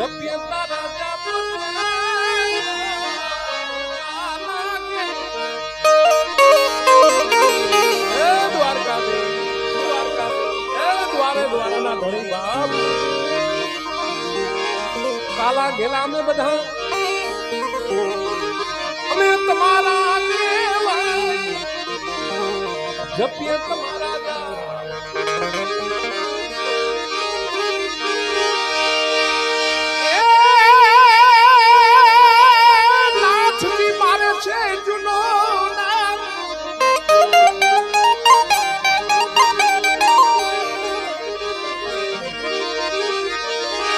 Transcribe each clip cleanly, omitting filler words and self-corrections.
જપ્યતા રાજા કાલા ઘેલા અમે બધા અમે તમારા દેવા જપીએ તમારા નાથજી મારે છે જુનો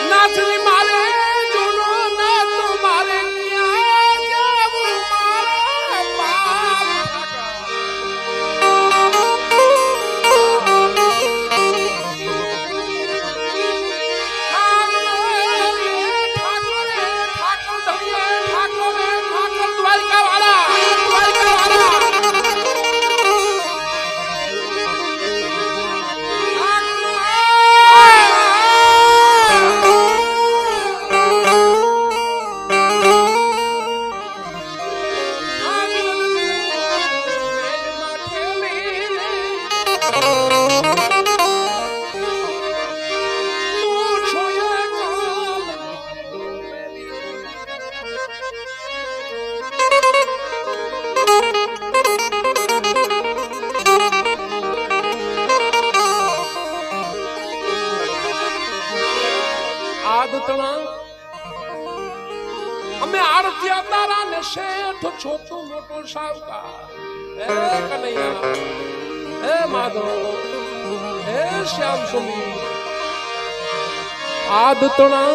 નાથજી મારે જુનો ના તો મારે ક્યાં જાવું મારા બાપ અમે આરત્યા તારા ને શેઠ છોટું મોટું સાવકાર હે કનૈયા હે માધવ હે શ્યામ સુંદર આદતણા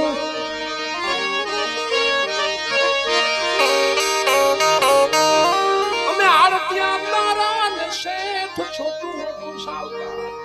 અમે આરત્યા તારા ને શેઠ છોટું મોટું સાવકાર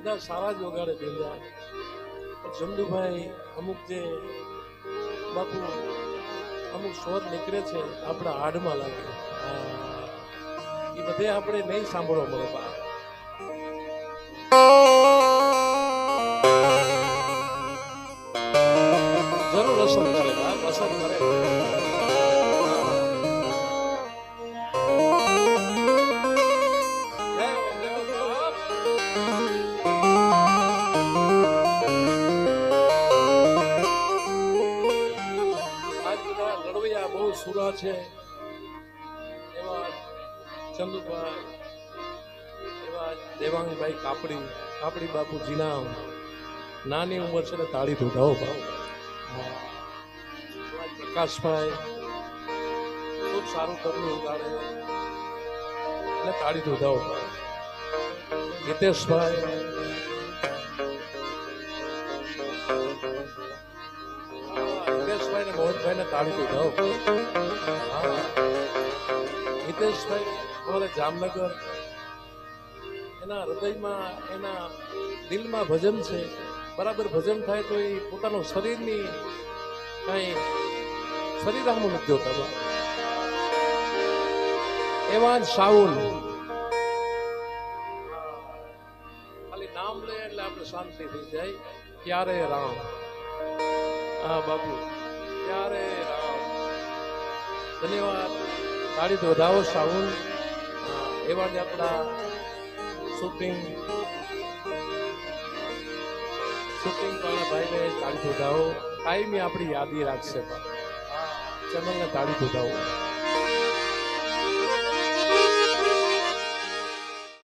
બધા સારા જ વગાડે બેંજા ચંદુભાઈ અમુક જે બાપુ અમુક સ્વર નીકળે છે આપણા હાડમાં લાગે એ બધે આપણે નહીં સાંભળવા મળે બા જરૂર અસર કરે બા અસર કરે સુરા છે એવા ચંદુભાઈ એવા દેવાંગભાઈ કાપડી બાપુ જીના નાની ઉંમર છે ને તાળી ધોધાવો ભાવ પ્રકાશભાઈ ખૂબ સારું કરવું ઉગાડે એટલે તાળી ધોધાવો ભાવ હિતેશભાઈ મોહનભાઈ ને તાળી દીધો હિતેશભાઈ અમારે જામનગર એના હૃદયમાં એના દિલમાં ભજન છે બરાબર ભજન થાય તો એ પોતાનું શરીરની કઈ શરીર આમું નથી જોતા એવા સાઉલ ખાલી શાંતિ થઈ જાય. ક્યારે રામ, હા બાપુ, ક્યારે રામ. ધન્યવાદ. તાળી તો વધાવો સાઉન્ડ. એવા જ આપણા શૂટિંગ વાળા ભાઈને તાળી વધાવો. કાયમી આપણી યાદી રાખશે. ચેનલને તાળી વધાવો.